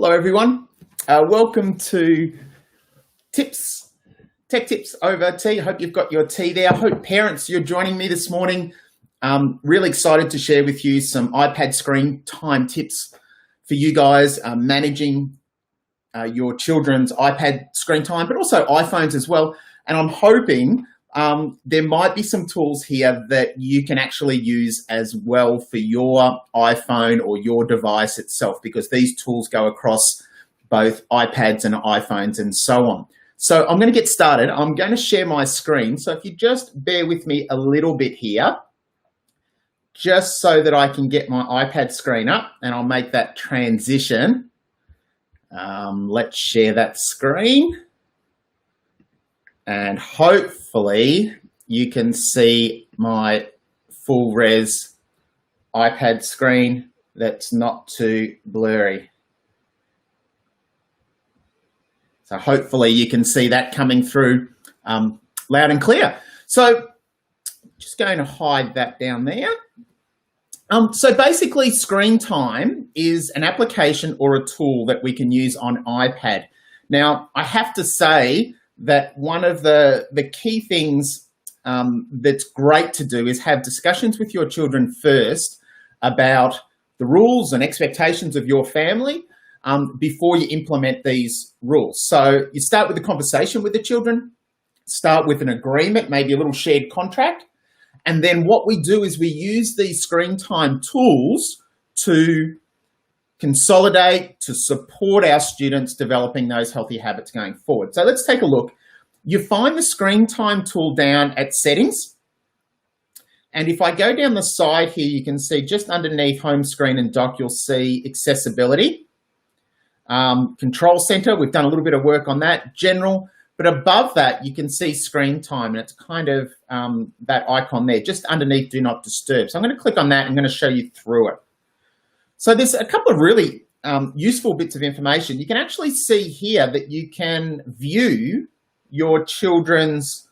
Hello everyone, welcome to Tech Tips over tea. I hope you've got your tea there. I hope parents, you're joining me this morning. Really excited to share with you some iPad screen time tips for you guys managing your children's iPad screen time, but also iPhones as well. And I'm hoping there might be some tools here that you can actually use as well for your iPhone or your device itself, because these tools go across both iPads and iPhones and so on. So I'm going to get started. I'm going to share my screen. So if you just bear with me a little bit here, just so that I can get my iPad screen up, and I'll make that transition. Let's share that screen. And hopefully you can see my full res iPad screen that's not too blurry. So hopefully you can see that coming through loud and clear. So just going to hide that down there. So basically screen time is an application or a tool that we can use on iPad. Now, I have to say that one of the key things that's great to do is have discussions with your children first about the rules and expectations of your family before you implement these rules. So you start with a conversation with the children, start with an agreement, maybe a little shared contract. And then what we do is we use these screen time tools to consolidate, to support our students developing those healthy habits going forward. So let's take a look. You find the screen time tool down at settings. And if I go down the side here, you can see just underneath home screen and dock, you'll see accessibility. Control center, we've done a little bit of work on that. General, but above that, you can see screen time, and it's kind of that icon there, just underneath do not disturb. So I'm going to click on that. I'm going to show you through it. So there's a couple of really useful bits of information. You can actually see here that you can view your children's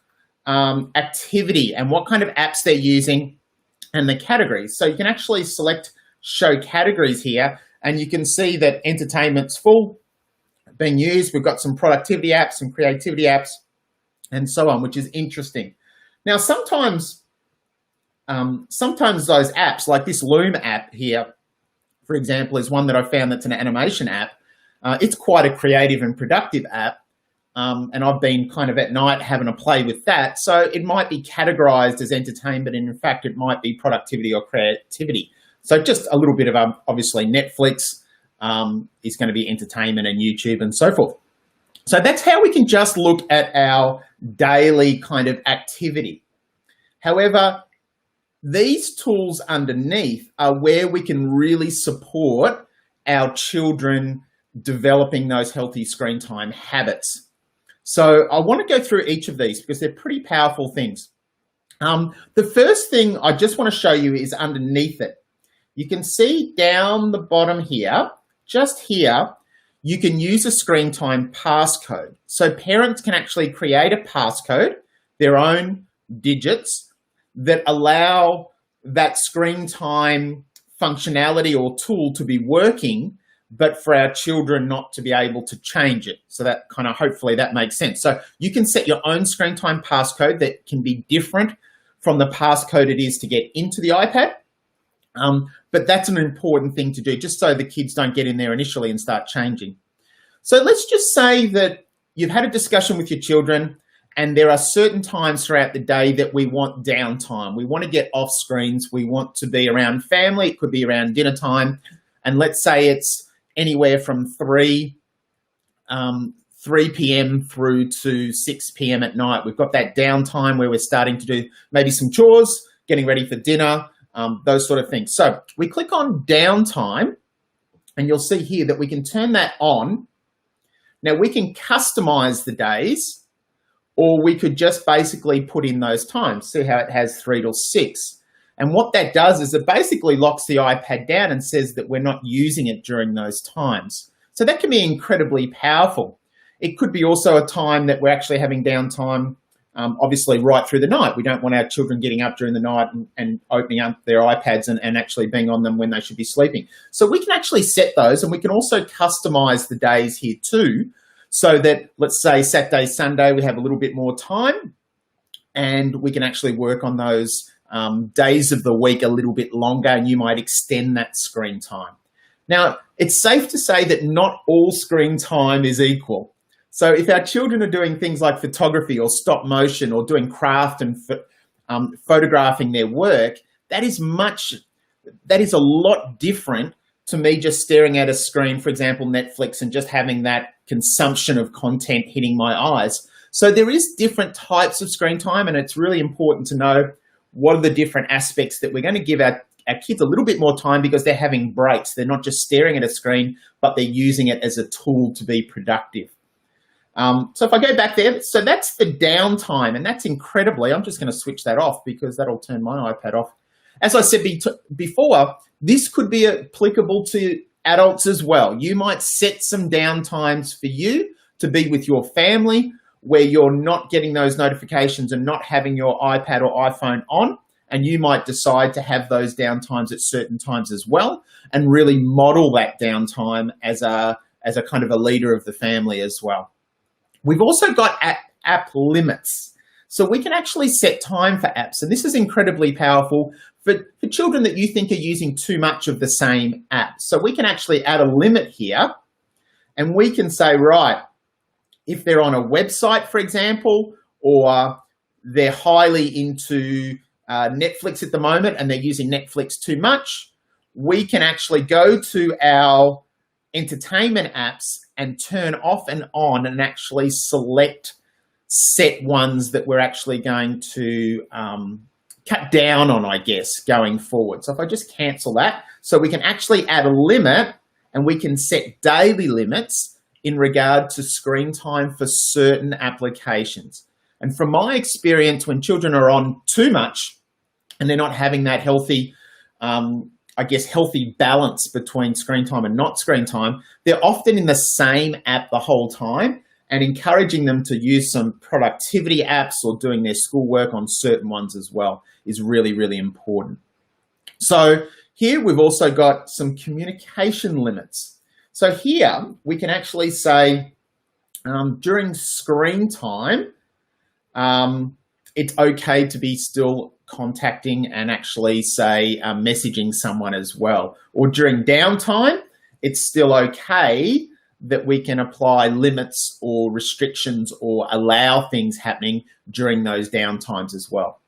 activity and what kind of apps they're using and the categories. So you can actually select show categories here, and you can see that entertainment's full, being used. We've got some productivity apps, some creativity apps, and so on, which is interesting. Now, sometimes those apps, like this Loom app here, for example, is one that I found that's an animation app. It's quite a creative and productive app. And I've been kind of at night having a play with that. So it might be categorized as entertainment, and in fact, it might be productivity or creativity. So just a little bit of, obviously, Netflix is going to be entertainment, and YouTube and so forth. So that's how we can just look at our daily kind of activity. However, these tools underneath are where we can really support our children developing those healthy screen time habits. So I want to go through each of these because they're pretty powerful things. The first thing I just want to show you is underneath it. You can see down the bottom here, just here, you can use a screen time passcode. So parents can actually create a passcode, their own digits, that allow that screen time functionality or tool to be working, but for our children not to be able to change it. So that kind of, hopefully that makes sense. So you can set your own screen time passcode that can be different from the passcode it is to get into the iPad. But that's an important thing to do, just so the kids don't get in there initially and start changing. So let's just say that you've had a discussion with your children, and there are certain times throughout the day that we want downtime. We want to get off screens. We want to be around family. It could be around dinner time. And let's say it's anywhere from 3 p.m. through to 6 p.m. at night. We've got that downtime where we're starting to do maybe some chores, getting ready for dinner, those sort of things. So we click on downtime, and you'll see here that we can turn that on. Now we can customize the days, or we could just basically put in those times. See how it has 3 till 6. And what that does is it basically locks the iPad down and says that we're not using it during those times. So that can be incredibly powerful. It could be also a time that we're actually having downtime obviously right through the night. We don't want our children getting up during the night and opening up their iPads and actually being on them when they should be sleeping. So we can actually set those, and we can also customize the days here too, so that, let's say Saturday, Sunday, we have a little bit more time, and we can actually work on those days of the week a little bit longer, and you might extend that screen time. Now, it's safe to say that not all screen time is equal. So if our children are doing things like photography or stop motion or doing craft and photographing their work, that is a lot different to me just staring at a screen, for example, Netflix, and just having that consumption of content hitting my eyes. So there is different types of screen time, and it's really important to know what are the different aspects that we're going to give our kids a little bit more time, because they're having breaks. They're not just staring at a screen, but they're using it as a tool to be productive. So if I go back there, so that's the downtime, and that's incredibly, I'm just going to switch that off because that'll turn my iPad off. As I said before, this could be applicable to adults as well. You might set some downtimes for you to be with your family where you're not getting those notifications and not having your iPad or iPhone on, and you might decide to have those downtimes at certain times as well, and really model that downtime as a kind of a leader of the family as well. We've also got app limits. So we can actually set time for apps, and this is incredibly powerful for children that you think are using too much of the same app. So we can actually add a limit here, and we can say, right, if they're on a website, for example, or they're highly into Netflix at the moment and they're using Netflix too much, we can actually go to our entertainment apps and turn off and on and actually select set ones that we're actually going to cut down on, I guess, going forward. So if I just cancel that, so we can actually add a limit, and we can set daily limits in regard to screen time for certain applications. And from my experience, when children are on too much and they're not having that healthy, healthy balance between screen time and not screen time, they're often in the same app the whole time, and encouraging them to use some productivity apps or doing their schoolwork on certain ones as well is really, really important. So here we've also got some communication limits. So here we can actually say during screen time, it's okay to be still contacting and actually say messaging someone as well. Or during downtime, it's still okay that we can apply limits or restrictions or allow things happening during those downtimes as well.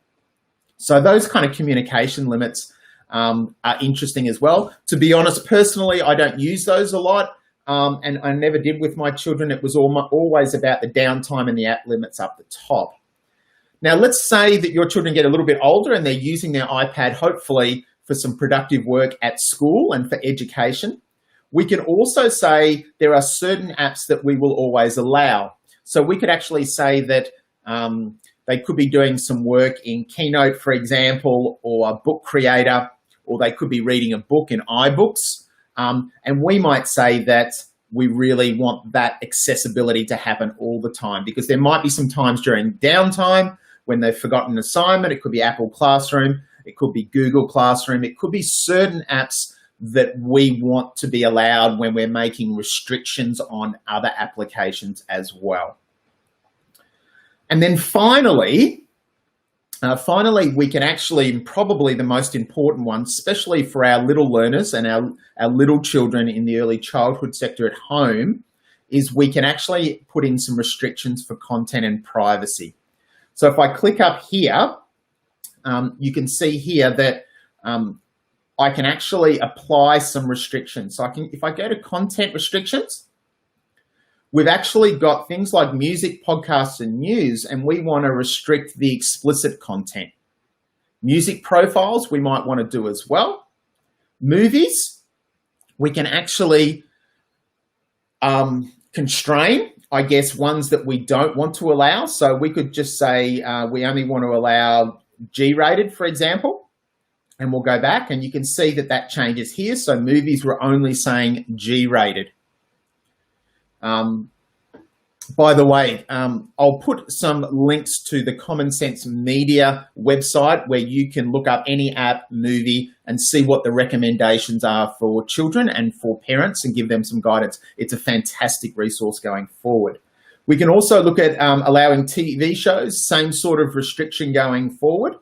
So those kind of communication limits are interesting as well. To be honest, personally, I don't use those a lot, and I never did with my children. It was always about the downtime and the app limits up the top. Now, let's say that your children get a little bit older and they're using their iPad, hopefully, for some productive work at school and for education. We can also say there are certain apps that we will always allow. So we could actually say that they could be doing some work in Keynote, for example, or a Book Creator, or they could be reading a book in iBooks. And we might say that we really want that accessibility to happen all the time, because there might be some times during downtime when they've forgotten an assignment. It could be Apple Classroom, it could be Google Classroom, it could be certain apps that we want to be allowed when we're making restrictions on other applications as well. And then finally, we can actually, probably the most important one, especially for our little learners and our little children in the early childhood sector at home, is we can actually put in some restrictions for content and privacy. So if I click up here, you can see here that I can actually apply some restrictions. So if I go to content restrictions, we've actually got things like music, podcasts, and news, and we want to restrict the explicit content. Music profiles, we might want to do as well. Movies, we can actually constrain, I guess, ones that we don't want to allow. So we could just say we only want to allow G-rated, for example. And we'll go back and you can see that that changes here. So movies, we're only saying G-rated. by the way, I'll put some links to the Common Sense Media website where you can look up any app, movie, and see what the recommendations are for children and for parents and give them some guidance. It's a fantastic resource going forward. We can also look at allowing TV shows, same sort of restriction going forward.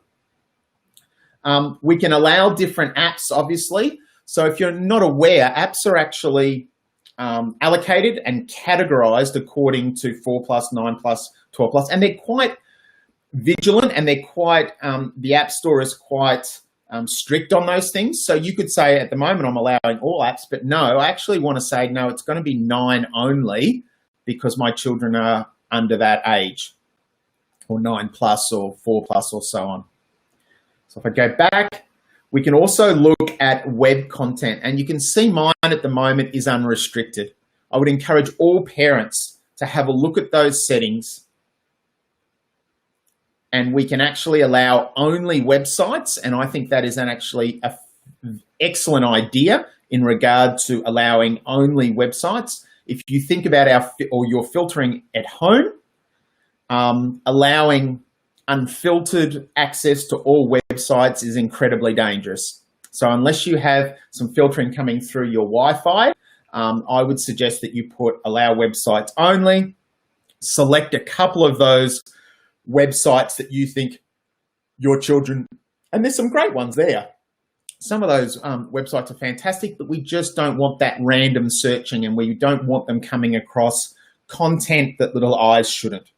We can allow different apps, obviously. So if you're not aware, apps are actually allocated and categorized according to 4+, 9+, 12+, and they're quite vigilant, and they're quite, the App Store is quite strict on those things. So you could say at the moment I'm allowing all apps, but no, I actually want to say no, it's going to be 9 only because my children are under that age, or 9+ or 4+ or so on. So if I go back, we can also look at web content, and you can see mine at the moment is unrestricted. I would encourage all parents to have a look at those settings, and we can actually allow only websites, and I think that is actually an excellent idea in regard to allowing only websites. If you think about your filtering at home, allowing unfiltered access to all websites is incredibly dangerous. So unless you have some filtering coming through your Wi-Fi, I would suggest that you put allow websites only, select a couple of those websites that you think your children, and there's some great ones there. Some of those websites are fantastic, but we just don't want that random searching, and we don't want them coming across content that little eyes shouldn't.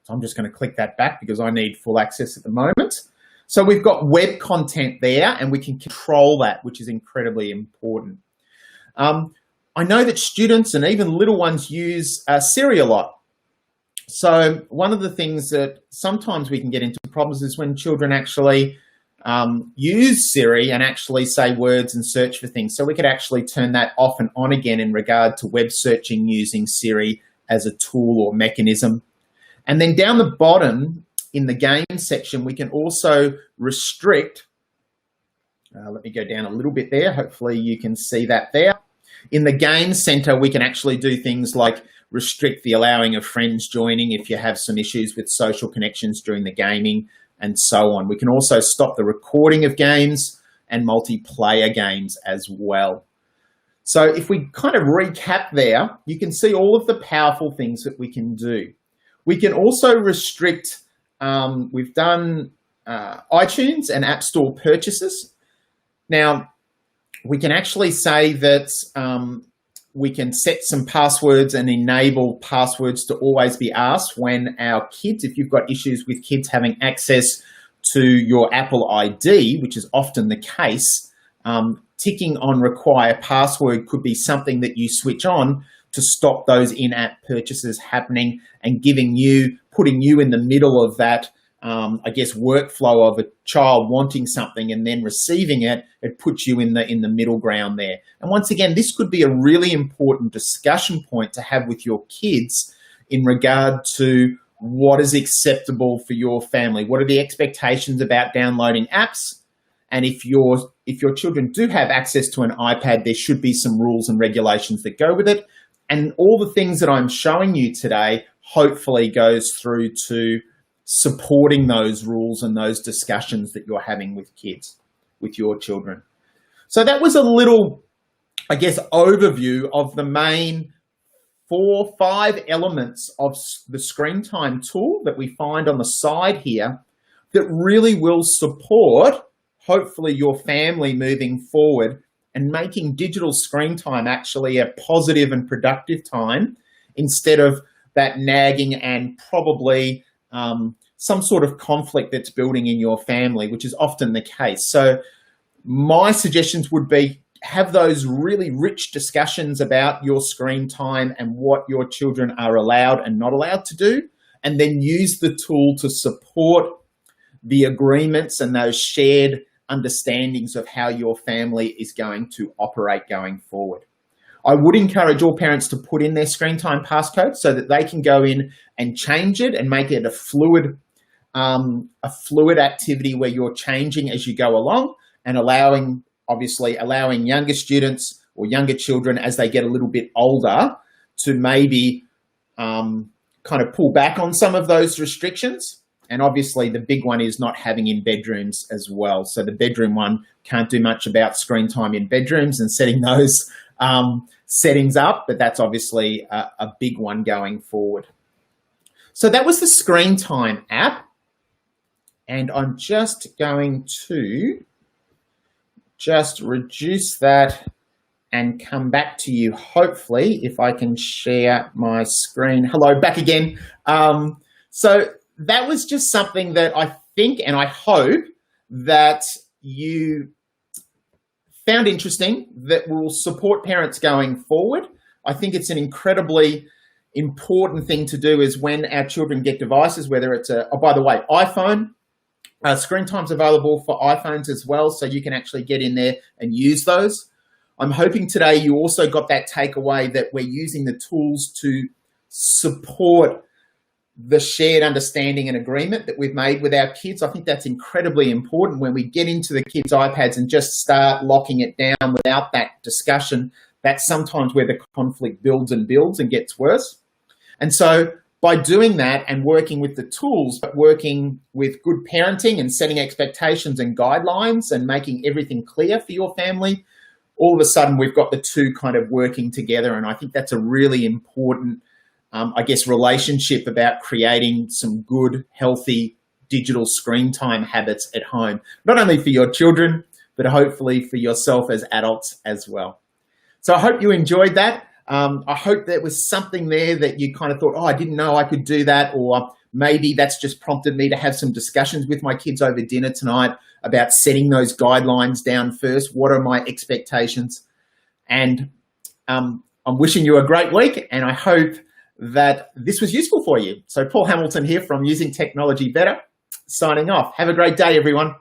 So I'm just going to click that back because I need full access at the moment. So we've got web content there, and we can control that, which is incredibly important. I know that students and even little ones use Siri a lot. So one of the things that sometimes we can get into problems is when children actually use Siri and actually say words and search for things. So we could actually turn that off and on again in regard to web searching using Siri as a tool or mechanism. And then down the bottom in the game section, we can also restrict, let me go down a little bit there. Hopefully you can see that there. In the game center, we can actually do things like restrict the allowing of friends joining if you have some issues with social connections during the gaming and so on. We can also stop the recording of games and multiplayer games as well. So if we kind of recap there, you can see all of the powerful things that we can do. We can also restrict, we've done iTunes and App Store purchases. Now, we can actually say that we can set some passwords and enable passwords to always be asked when our kids, if you've got issues with kids having access to your Apple ID, which is often the case, ticking on require password could be something that you switch on to stop those in-app purchases happening and putting you in the middle of that, I guess, workflow of a child wanting something and then receiving it. It puts you in the middle ground there. And once again, this could be a really important discussion point to have with your kids in regard to what is acceptable for your family. What are the expectations about downloading apps? And if your children do have access to an iPad, there should be some rules and regulations that go with it. And all the things that I'm showing you today hopefully goes through to supporting those rules and those discussions that you're having with kids, with your children. So that was a little, I guess, overview of the main 4 or 5 elements of the screen time tool that we find on the side here that really will support, hopefully, your family moving forward and making digital screen time actually a positive and productive time instead of that nagging and probably some sort of conflict that's building in your family, which is often the case. So my suggestions would be have those really rich discussions about your screen time and what your children are allowed and not allowed to do, and then use the tool to support the agreements and those shared understandings of how your family is going to operate going forward. I would encourage all parents to put in their screen time passcode so that they can go in and change it and make it a fluid activity where you're changing as you go along and allowing younger students or younger children as they get a little bit older to maybe kind of pull back on some of those restrictions. And obviously the big one is not having in bedrooms as well. So the bedroom one can't do much about screen time in bedrooms and setting those settings up, but that's obviously a big one going forward. So that was the screen time app. And I'm just going to just reduce that and come back to you, hopefully, if I can share my screen. Hello, back again. So that was just something that I think and I hope that you found interesting, that will support parents going forward. I think it's an incredibly important thing to do is when our children get devices, whether it's oh, by the way, iPhone, screen time's available for iPhones as well, so you can actually get in there and use those. I'm hoping today you also got that takeaway that we're using the tools to support the shared understanding and agreement that we've made with our kids. I think that's incredibly important when we get into the kids' iPads and just start locking it down without that discussion. That's sometimes where the conflict builds and builds and gets worse. And so by doing that and working with the tools, but working with good parenting and setting expectations and guidelines and making everything clear for your family, all of a sudden we've got the two kind of working together. And I think that's a really important, I guess, relationship about creating some good, healthy digital screen time habits at home, not only for your children, but hopefully for yourself as adults as well. So I hope you enjoyed that. I hope there was something there that you kind of thought, oh, I didn't know I could do that. Or maybe that's just prompted me to have some discussions with my kids over dinner tonight about setting those guidelines down first. What are my expectations? And I'm wishing you a great week, and I hope that this was useful for you. So Paul Hamilton here from Using Technology Better, signing off. Have a great day, everyone.